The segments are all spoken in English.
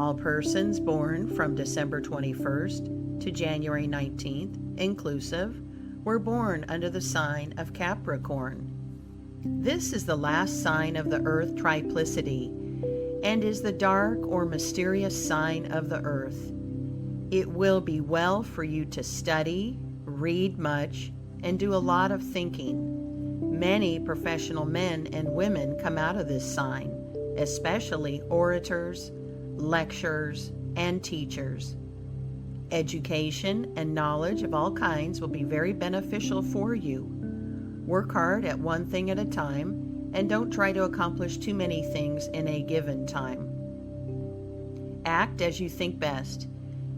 All persons born from December 21st to January 19th, inclusive, were born under the sign of Capricorn. This is the last sign of the Earth triplicity and is the dark or mysterious sign of the Earth. It will be well for you to study, read much, and do a lot of thinking. Many professional men and women come out of this sign, especially orators, lecturers, and teachers. Education and knowledge of all kinds will be very beneficial for you. Work hard at one thing at a time, and don't try to accomplish too many things in a given time. Act as you think best,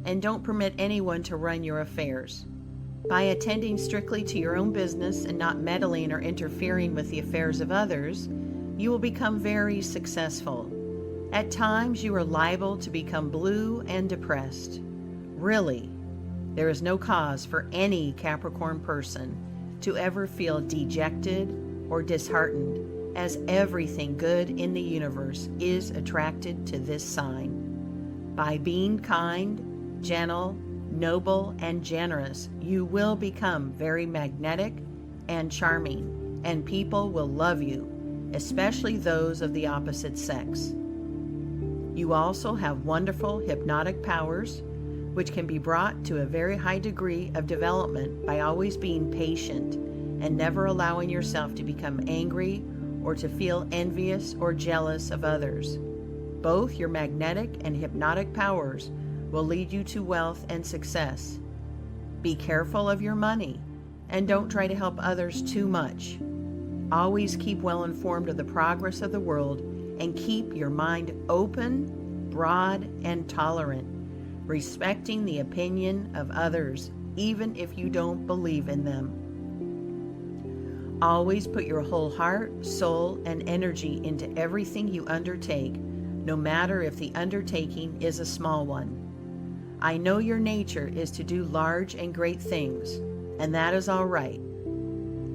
and don't permit anyone to run your affairs. By attending strictly to your own business and not meddling or interfering with the affairs of others, you will become very successful. At times you are liable to become blue and depressed. Really, there is no cause for any Capricorn person to ever feel dejected or disheartened, as everything good in the universe is attracted to this sign. By being kind, gentle, noble, and generous, you will become very magnetic and charming, and people will love you, especially those of the opposite sex. You also have wonderful hypnotic powers, which can be brought to a very high degree of development by always being patient and never allowing yourself to become angry or to feel envious or jealous of others. Both your magnetic and hypnotic powers will lead you to wealth and success. Be careful of your money and don't try to help others too much. Always keep well informed of the progress of the world and keep your mind open, broad, and tolerant, respecting the opinion of others, even if you don't believe in them. Always put your whole heart, soul, and energy into everything you undertake, no matter if the undertaking is a small one. I know your nature is to do large and great things, and that is all right.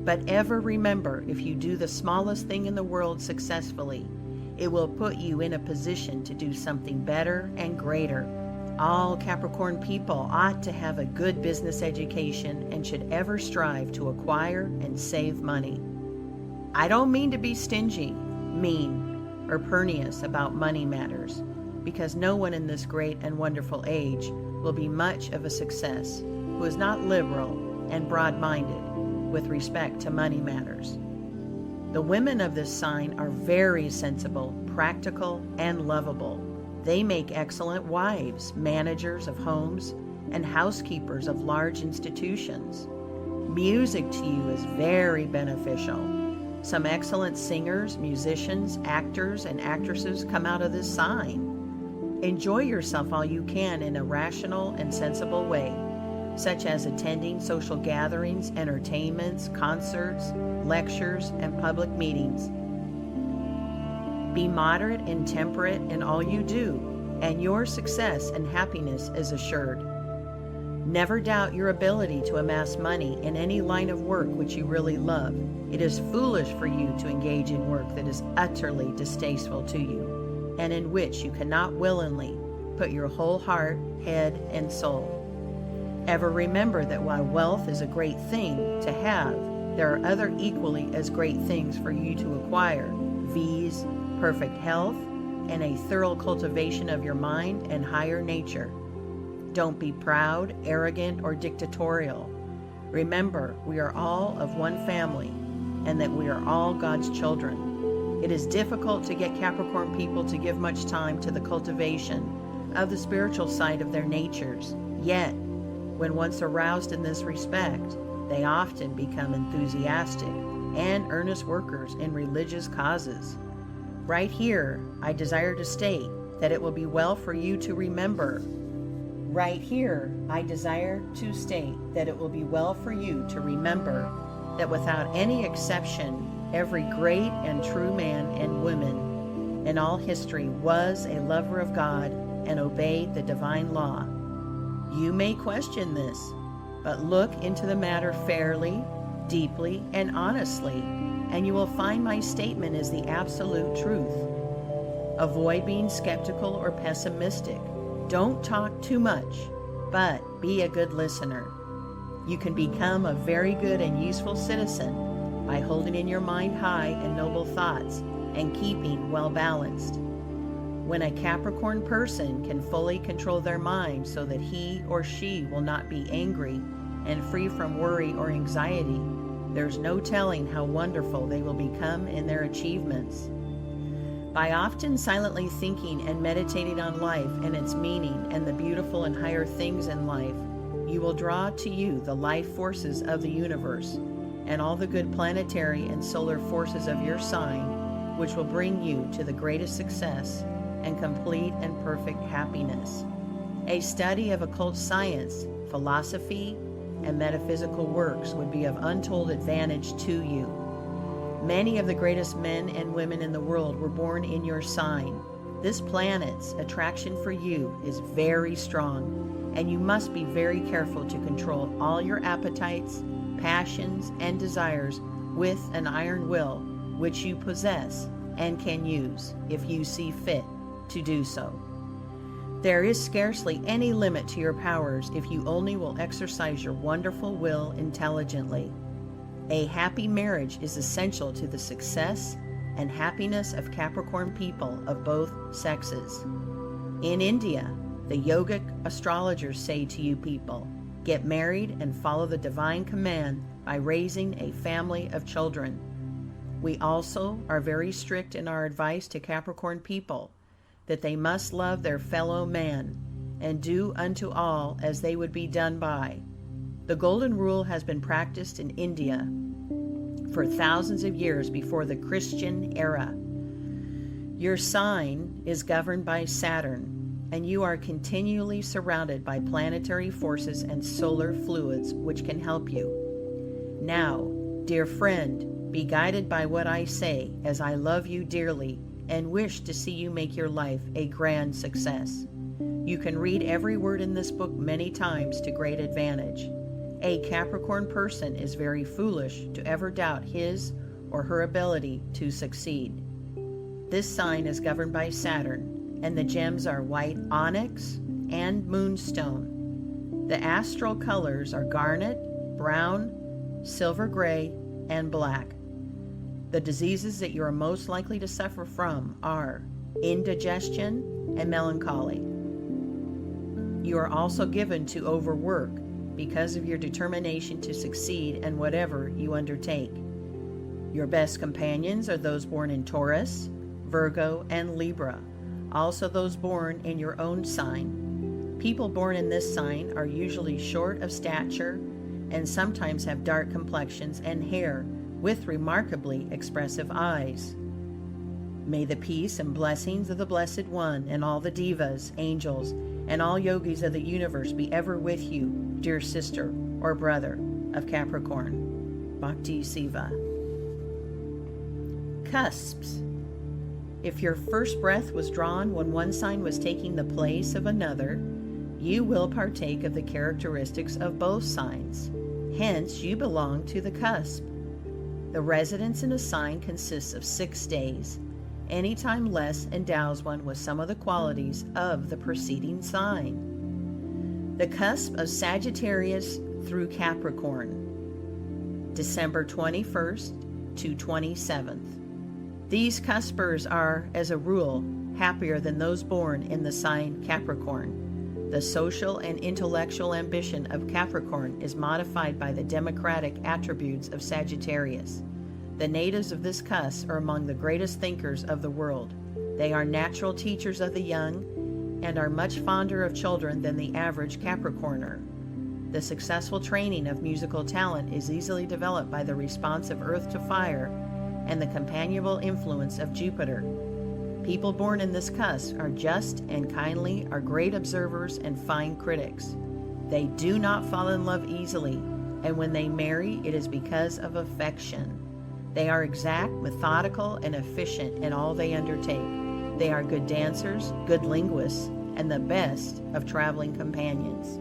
But ever remember, if you do the smallest thing in the world successfully, it will put you in a position to do something better and greater. All Capricorn people ought to have a good business education and should ever strive to acquire and save money. I don't mean to be stingy, mean, or pernicious about money matters, because no one in this great and wonderful age will be much of a success who is not liberal and broad-minded with respect to money matters. The women of this sign are very sensible, practical, and lovable. They make excellent wives, managers of homes, and housekeepers of large institutions. Music to you is very beneficial. Some excellent singers, musicians, actors, and actresses come out of this sign. Enjoy yourself all you can in a rational and sensible way, such as attending social gatherings, entertainments, concerts, lectures, and public meetings. Be moderate and temperate in all you do, and your success and happiness is assured. Never doubt your ability to amass money in any line of work which you really love. It is foolish for you to engage in work that is utterly distasteful to you, and in which you cannot willingly put your whole heart, head, and soul. Ever remember that while wealth is a great thing to have, there are other equally as great things for you to acquire, viz., perfect health and a thorough cultivation of your mind and higher nature. Don't be proud, arrogant, or dictatorial. Remember, we are all of one family and that we are all God's children. It is difficult to get Capricorn people to give much time to the cultivation of the spiritual side of their natures. Yet, when once aroused in this respect, they often become enthusiastic and earnest workers in religious causes. Right here, I desire to state that it will be well for you to remember. Right here, I desire to state that it will be well for you to remember that without any exception, every great and true man and woman in all history was a lover of God and obeyed the divine law. You may question this, but look into the matter fairly, deeply, and honestly, and you will find my statement is the absolute truth. Avoid being skeptical or pessimistic. Don't talk too much, but be a good listener. You can become a very good and useful citizen by holding in your mind high and noble thoughts and keeping well balanced. When a Capricorn person can fully control their mind so that he or she will not be angry and free from worry or anxiety, there's no telling how wonderful they will become in their achievements. By often silently thinking and meditating on life and its meaning and the beautiful and higher things in life, you will draw to you the life forces of the universe and all the good planetary and solar forces of your sign, which will bring you to the greatest success and complete and perfect happiness. A study of occult science, philosophy, and metaphysical works would be of untold advantage to you. Many of the greatest men and women in the world were born in your sign. This planet's attraction for you is very strong, and you must be very careful to control all your appetites, passions, and desires with an iron will, which you possess and can use, if you see fit to do so. There is scarcely any limit to your powers if you only will exercise your wonderful will intelligently. A happy marriage is essential to the success and happiness of Capricorn people of both sexes. In India, the yogic astrologers say to you people, get married and follow the divine command by raising a family of children. We also are very strict in our advice to Capricorn people that they must love their fellow man and do unto all as they would be done by. The golden rule has been practiced in India for thousands of years before the Christian era. Your sign is governed by Saturn, and you are continually surrounded by planetary forces and solar fluids which can help you. Now, dear friend, be guided by what I say, as I love you dearly and wish to see you make your life a grand success. You can read every word in this book many times to great advantage. A Capricorn person is very foolish to ever doubt his or her ability to succeed. This sign is governed by Saturn, and the gems are white onyx and moonstone. The astral colors are garnet, brown, silver gray, and black. The diseases that you are most likely to suffer from are indigestion and melancholy. You are also given to overwork because of your determination to succeed in whatever you undertake. Your best companions are those born in Taurus, Virgo, and Libra, also those born in your own sign. People born in this sign are usually short of stature and sometimes have dark complexions and hair with remarkably expressive eyes. May the peace and blessings of the Blessed One and all the divas, angels, and all yogis of the universe be ever with you, dear sister or brother of Capricorn. Bhakti Siva. Cusps. If your first breath was drawn when one sign was taking the place of another, you will partake of the characteristics of both signs. Hence, you belong to the cusp. The residence in a sign consists of 6 days. Any time less endows one with some of the qualities of the preceding sign. The cusp of Sagittarius through Capricorn, December 21st to 27th. These cuspers are, as a rule, happier than those born in the sign Capricorn. The social and intellectual ambition of Capricorn is modified by the democratic attributes of Sagittarius. The natives of this cusp are among the greatest thinkers of the world. They are natural teachers of the young and are much fonder of children than the average Capricorner. The successful training of musical talent is easily developed by the response of earth to fire and the companionable influence of Jupiter. People born in this cusp are just and kindly, are great observers and fine critics. They do not fall in love easily, and when they marry, it is because of affection. They are exact, methodical, and efficient in all they undertake. They are good dancers, good linguists, and the best of traveling companions.